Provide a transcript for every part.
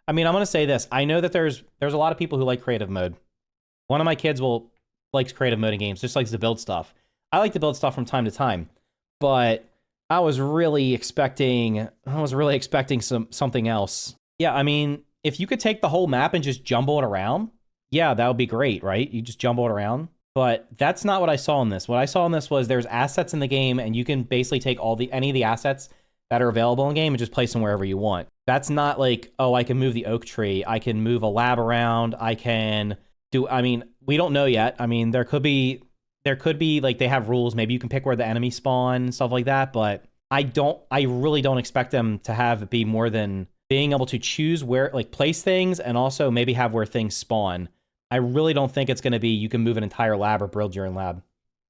I mean, I'm going to say this. I know that there's a lot of people who like creative mode. One of my kids likes creative mode in games, just likes to build stuff. I like to build stuff from time to time, but I was really expecting something else. Yeah, I mean, if you could take the whole map and just jumble it around, yeah, that would be great, right? You just jumble it around. But that's not what I saw in this. What I saw in this was there's assets in the game, and you can basically take any of the assets that are available in the game and just place them wherever you want. That's not like, oh, I can move the oak tree. I can move a lab around. I mean, we don't know yet. I mean, there could be like they have rules. Maybe you can pick where the enemies spawn and stuff like that. But I really don't expect them to have it be more than being able to choose where, like, place things and also maybe have where things spawn. I really don't think it's going to be you can move an entire lab or build your own lab.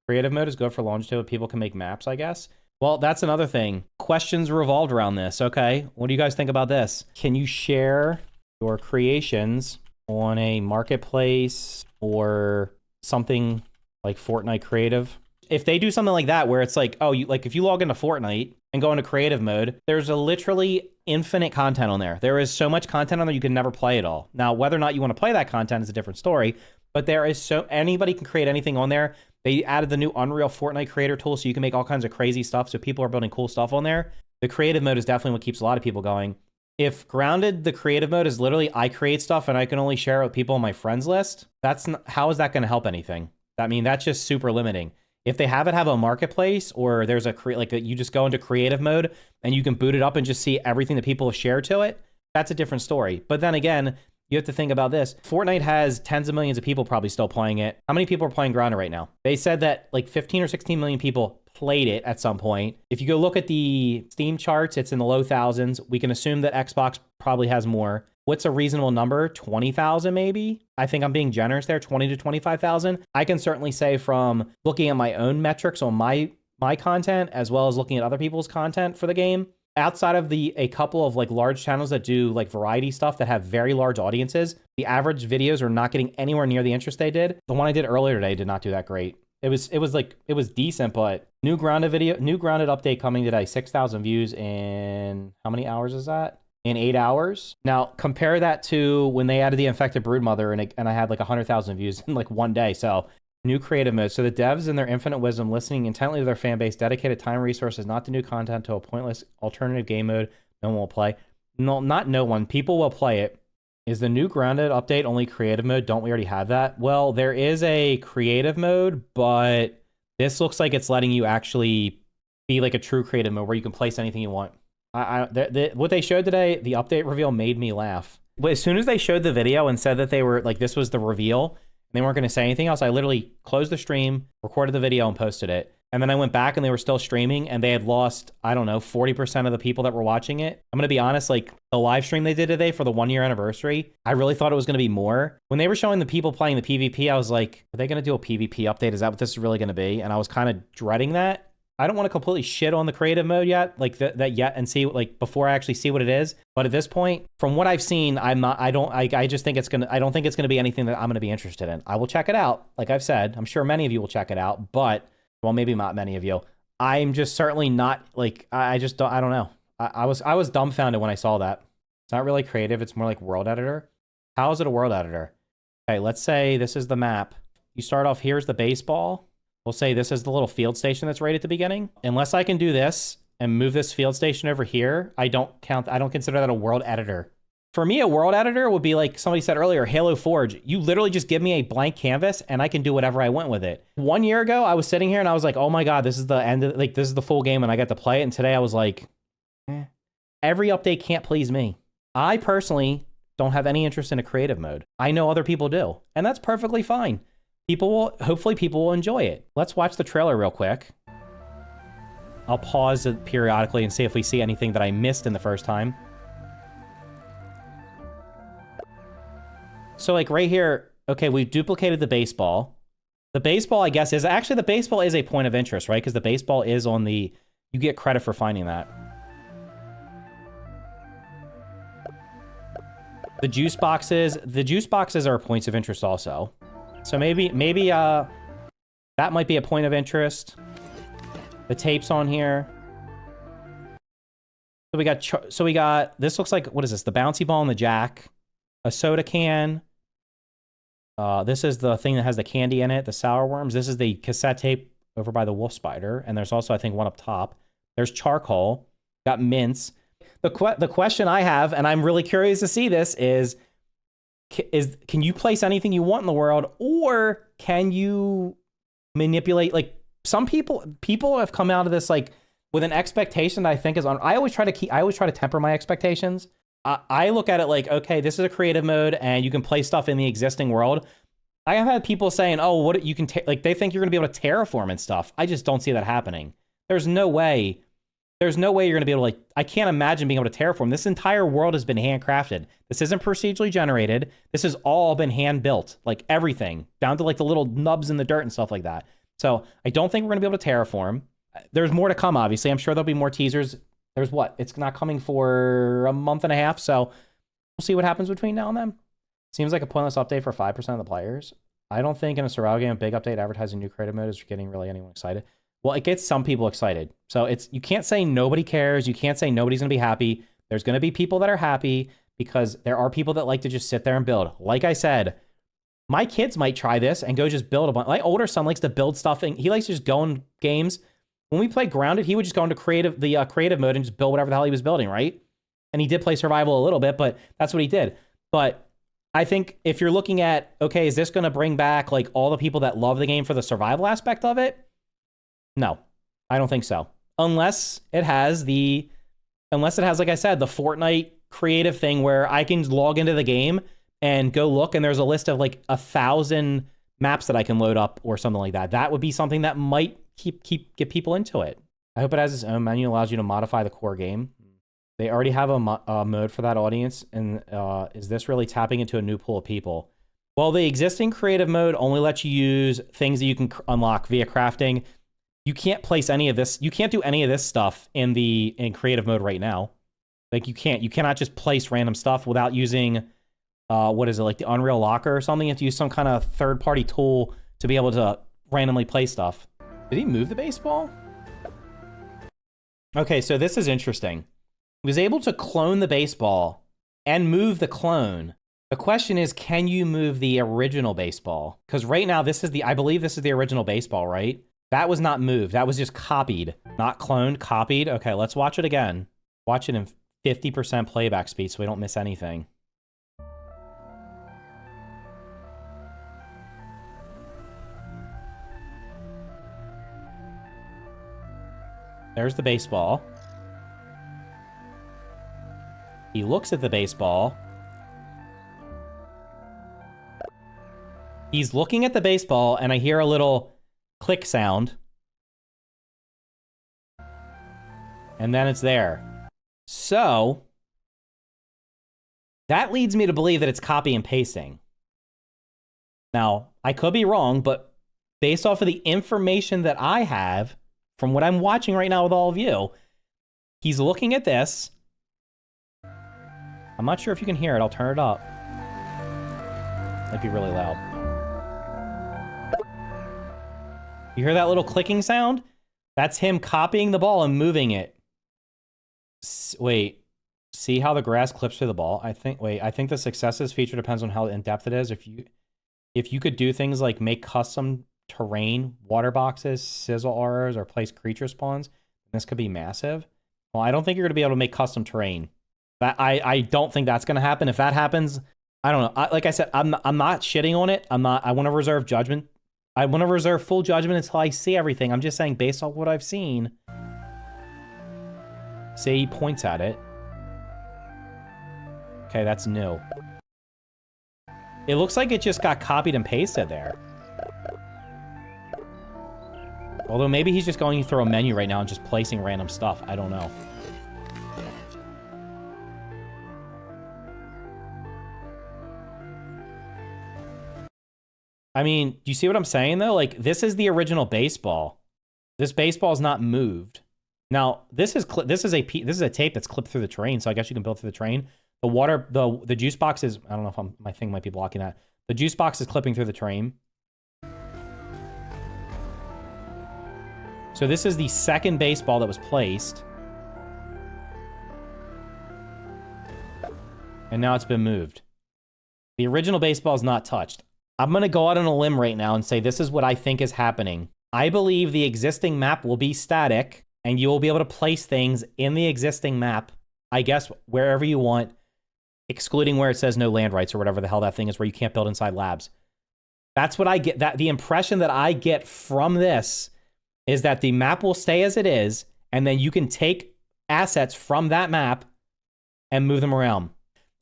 Creative mode is good for longitude. People can make maps, I guess. Well, that's another thing. Questions revolved around this. Okay, what do you guys think about this? Can you share your creations on a marketplace or something like Fortnite Creative? If they do something like that, where it's like, oh, if you log into Fortnite and go into creative mode, there's a literally infinite content on there. There is so much content on there, you can never play it all. Now, whether or not you want to play that content is a different story, but anybody can create anything on there. They added the new Unreal Fortnite creator tool, so you can make all kinds of crazy stuff. So people are building cool stuff on there. The creative mode is definitely what keeps a lot of people going. If grounded, the creative mode is literally I create stuff and I can only share it with people on my friends list. How is that going to help anything? I mean, that's just super limiting. If they have a marketplace, or there's you just go into creative mode and you can boot it up and just see everything that people have shared to it, that's a different story. But then again, you have to think about this. Fortnite has tens of millions of people probably still playing it. How many people are playing Grounded right now? They said that like 15 or 16 million people played it at some point. If you go look at the Steam charts, it's in the low thousands. We can assume that Xbox probably has more. What's a reasonable number? 20,000 maybe? I think I'm being generous there, 20 to 25,000. I can certainly say from looking at my own metrics on my content, as well as looking at other people's content for the game, outside of a couple of like large channels that do like variety stuff that have very large audiences, the average videos are not getting anywhere near the interest they did. The one I did earlier today did not do that great. It was decent, but new grounded update coming today, 6,000 views in how many hours is that? In 8 hours. Now compare that to when they added the infected broodmother and I had like 100,000 views in like one day. So new creative mode. So the devs in their infinite wisdom, listening intently to their fan base, dedicated time and resources, not the new content, to a pointless alternative game mode no one will play. No, not no one. People will play it. Is the new grounded update only creative mode? Don't we already have that? Well, there is a creative mode, but this looks like it's letting you actually be like a true creative mode where you can place anything you want. What they showed today, the update reveal made me laugh. But as soon as they showed the video and said that they were like, this was the reveal, and they weren't going to say anything else, I literally closed the stream, recorded the video, and posted it. And then I went back and they were still streaming, and they had lost, I don't know, 40% of the people that were watching it. I'm going to be honest, like the live stream they did today for the 1-year anniversary, I really thought it was going to be more. When they were showing the people playing the PvP, I was like, are they going to do a PvP update? Is that what this is really going to be? And I was kind of dreading that. I don't want to completely shit on the creative mode yet, like that yet, and see like before I actually see what it is. But at this point, from what I've seen, I just think I don't think it's gonna be anything that I'm gonna be interested in. I will check it out, like I've said. I'm sure many of you will check it out, but well, maybe not many of you. I'm just certainly not like I don't know. I was dumbfounded when I saw that. It's not really creative. It's more like world editor. How is it a world editor? Okay, let's say this is the map. You start off, here's the baseball. We'll say this is the little field station that's right at the beginning. Unless I can do this and move this field station over here, I don't consider that a world editor. For me, a world editor would be like somebody said earlier, Halo Forge. You literally just give me a blank canvas and I can do whatever I want with it. 1 year ago, I was sitting here and I was like, oh my God, this is the end of, like, this is the full game and I got to play it. And today I was like, every update can't please me. I personally don't have any interest in a creative mode. I know other people do, and that's perfectly fine. Hopefully people will enjoy it. Let's watch the trailer real quick. I'll pause it periodically and see if we see anything that I missed in the first time. So like right here, okay, we've duplicated the baseball. The baseball, I guess, the baseball is a point of interest, right? Because the baseball is on the, you get credit for finding that. The juice boxes are points of interest also. So maybe that might be a point of interest. The tape's on here. So we got, this looks like, what is this? The bouncy ball and the jack, a soda can. This is the thing that has the candy in it, the sour worms. This is the cassette tape over by the wolf spider. And there's also, I think, one up top. There's charcoal, got mints. The question I have, and I'm really curious to see this, is can you place anything you want in the world, or can you manipulate? Like, some people have come out of this like with an expectation that I think is on. I always try to temper my expectations. I look at it like, okay, this is a creative mode and you can play stuff in the existing world. I have had people saying, oh, what you can like, they think you're going to be able to terraform and stuff. I just don't see that happening. There's no way you're going to be able to, like, I can't imagine being able to terraform. This entire world has been handcrafted. This isn't procedurally generated. This has all been hand built, like everything, down to like the little nubs in the dirt and stuff like that. So I don't think we're going to be able to terraform. There's more to come, obviously. I'm sure there'll be more teasers. There's what? It's not coming for a month and a half, so we'll see what happens between now and then. Seems like a pointless update for 5% of the players. I don't think in a survival game, a big update advertising new creative mode is getting really anyone excited. Well, it gets some people excited. So you can't say nobody cares. You can't say nobody's going to be happy. There's going to be people that are happy because there are people that like to just sit there and build. Like I said, my kids might try this and go just build a bunch. My older son likes to build stuff, and he likes to just go in games. When we played Grounded, he would just go into creative mode and just build whatever the hell he was building, right? And he did play survival a little bit, but that's what he did. But I think if you're looking at, okay, is this going to bring back like all the people that love the game for the survival aspect of it? No, I don't think so. Unless it has, like I said, the Fortnite creative thing where I can log into the game and go look, and there's a list of like 1,000 maps that I can load up or something like that. That would be something that might get people into it. I hope it has its own menu, allows you to modify the core game. They already have a mode for that audience, and is this really tapping into a new pool of people? Well, the existing creative mode only lets you use things that you can unlock via crafting. You can't place any of this. You can't do any of this stuff in creative mode right now. Like, you cannot just place random stuff without using, what is it, like the Unreal Locker or something? You have to use some kind of third-party tool to be able to randomly play stuff. Did he move the baseball? Okay, so this is interesting. He was able to clone the baseball and move the clone. The question is, can you move the original baseball? Because right now, I believe this is the original baseball, right? That was not moved. That was just copied. Not cloned, copied. Okay, let's watch it again. Watch it in 50% playback speed so we don't miss anything. There's the baseball. He looks at the baseball. He's looking at the baseball, and I hear a little click sound. And then it's there. So that leads me to believe that it's copy and pasting. Now, I could be wrong, but based off of the information that I have from what I'm watching right now with all of you, he's looking at this. I'm not sure if you can hear it. I'll turn it up. Might be really loud. You hear that little clicking sound? That's him copying the ball and moving it. Wait. See how the grass clips through the ball? I think the successes feature depends on how in-depth it is. If you could do things like make custom terrain, water boxes, sizzle auras, or place creature spawns, this could be massive. Well, I don't think you're going to be able to make custom terrain. I don't think that's going to happen. If that happens, I don't know. Like I said, I'm not shitting on it. I want to reserve judgment. I want to reserve full judgment until I see everything. I'm just saying, based on what I've seen. Say he points at it. Okay, that's new. It looks like it just got copied and pasted there. Although maybe he's just going through a menu right now and just placing random stuff. I don't know. I mean, do you see what I'm saying, though? Like, this is the original baseball. This baseball is not moved. Now, this is a tape that's clipped through the terrain, so I guess you can build through the terrain. The juice box is, I don't know if my thing might be blocking that. The juice box is clipping through the terrain. So this is the second baseball that was placed. and now it's been moved. The original baseball is not touched. I'm going to go out on a limb right now and say this is what I think is happening. I believe the existing map will be static, and you will be able to place things in the existing map, I guess, wherever you want, excluding where it says no land rights or whatever the hell that thing is where you can't build inside labs. That's what I get. The impression that I get from this is that the map will stay as it is, and then you can take assets from that map and move them around.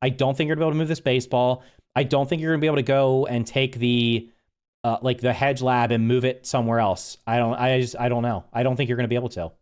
I don't think you're going to be able to move this baseball. I don't think you're going to be able to go and take the like the hedge lab and move it somewhere else. I don't know. I don't think you're going to be able to.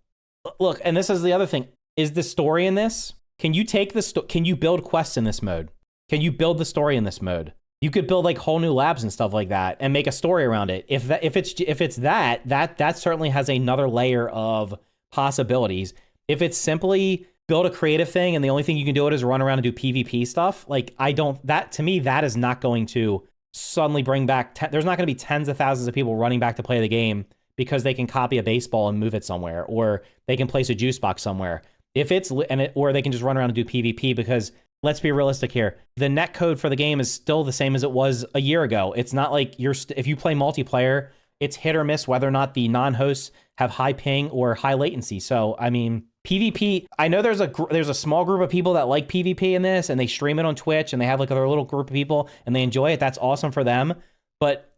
Look, and this is the other thing. Is the story in this? Can you take the can you build quests in this mode? Can you build the story in this mode? You could build like whole new labs and stuff like that and make a story around it. If it's that certainly has another layer of possibilities. If it's simply build a creative thing and the only thing you can do it is run around and do PvP stuff, like to me that is not going to suddenly bring back there's not going to be tens of thousands of people running back to play the game because they can copy a baseball and move it somewhere, or they can place a juice box somewhere. Or they can just run around and do PvP, because let's be realistic here. The net code for the game is still the same as it was a year ago. It's not like if you play multiplayer, it's hit or miss whether or not the non-hosts have high ping or high latency. So, I mean, PvP, I know there's a small group of people that like PvP in this, and they stream it on Twitch, and they have like their little group of people, and they enjoy it. That's awesome for them. But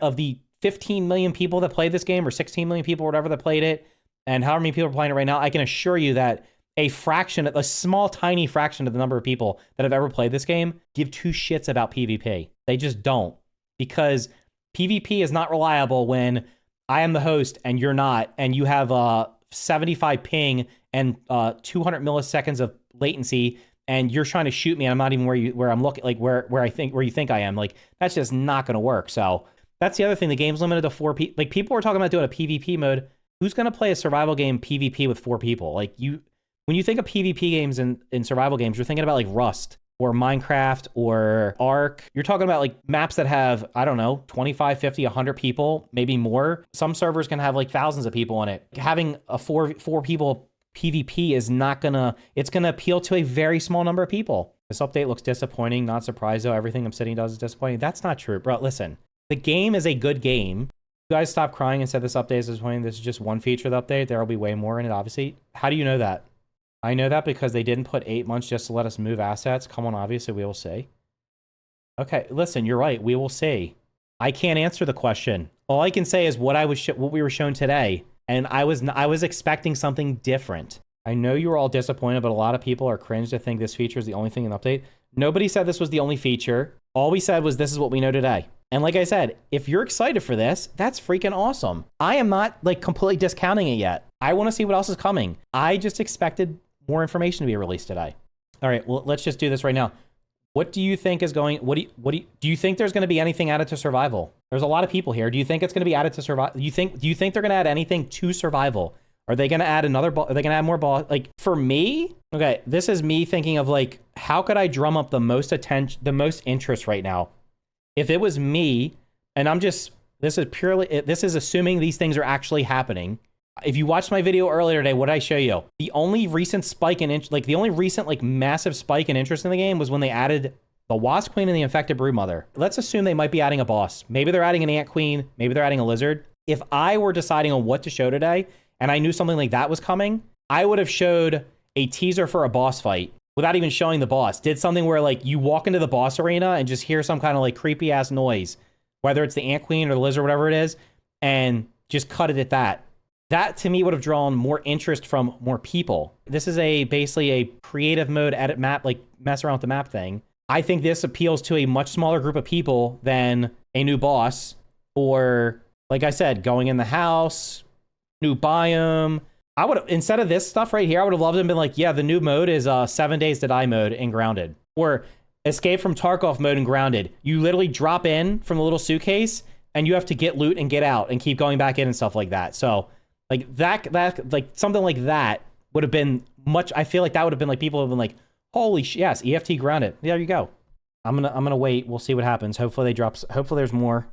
of the 15 million people that played this game, or 16 million people, or whatever that played it, and however many people are playing it right now, I can assure you that a small, tiny fraction of the number of people that have ever played this game give two shits about PvP. They just don't, because PvP is not reliable when I am the host and you're not, and you have 75 ping and 200 milliseconds of latency, and you're trying to shoot me and I'm not even where I'm looking, like where you think I am. Like, that's just not going to work. So that's the other thing. The game's limited to 4 people. Like, people were talking about doing a PvP mode. Who's going to play a survival game PvP with 4 people? Like, when you think of PvP games in survival games, you're thinking about like Rust or Minecraft or Ark. You're talking about like maps that have, I don't know, 25, 50, 100 people, maybe more. Some servers can have like thousands of people on it. Having a four people PvP is not gonna, it's gonna appeal to a very small number of people. This update looks disappointing. Not surprised though. Everything Obsidian does is disappointing. That's not true, bro. Listen, the game is a good game. You guys stop crying and said this update is disappointing. This is just one feature of the update. There will be way more in it, obviously. How do you know that? I know that because they didn't put 8 months just to let us move assets. Come on, obviously, we will see. Okay, listen, you're right. We will see. I can't answer the question. All I can say is what we were shown today, and I was expecting something different. I know you were all disappointed, but a lot of people are cringe to think this feature is the only thing in the update. Nobody said this was the only feature. All we said was this is what we know today. And like I said, if you're excited for this, that's freaking awesome. I am not like completely discounting it yet. I want to see what else is coming. I just expected more information to be released today. All right, well, let's just do this right now. What do you think is going? Do you think there's going to be anything added to survival? There's a lot of people here. Do you think it's going to be added to survival? Do you think they're going to add anything to survival? Are they going to add another ball? Are they going to add more balls? Like, for me, okay, this is me thinking of like, how could I drum up the most attention, the most interest right now? If it was me, and this is assuming these things are actually happening. If you watched my video earlier today, what did I show you? The only recent spike in the only recent massive spike in interest in the game was when they added the Wasp Queen and the Infected Broodmother. Let's assume they might be adding a boss. Maybe they're adding an Ant Queen. Maybe they're adding a Lizard. If I were deciding on what to show today, and I knew something like that was coming, I would have showed a teaser for a boss fight without even showing the boss. Did something where like you walk into the boss arena and just hear some kind of like creepy ass noise, whether it's the Ant Queen or the Lizard, whatever it is, and just cut it at that. That to me would have drawn more interest from more people. This is basically a creative mode edit map, like mess around with the map thing. I think this appeals to a much smaller group of people than a new boss, or like I said, going in the house, new biome. I would have, instead of this stuff right here, I would have loved it and been like, yeah, the new mode is 7 Days to Die mode in Grounded, or Escape from Tarkov mode in Grounded. You literally drop in from the little suitcase and you have to get loot and get out and keep going back in and stuff like that. So like that like something like that would have been much. I feel like that would have been like, people have been like, holy yes, EFT Grounded. There you go. I'm gonna wait. We'll see what happens. Hopefully there's more.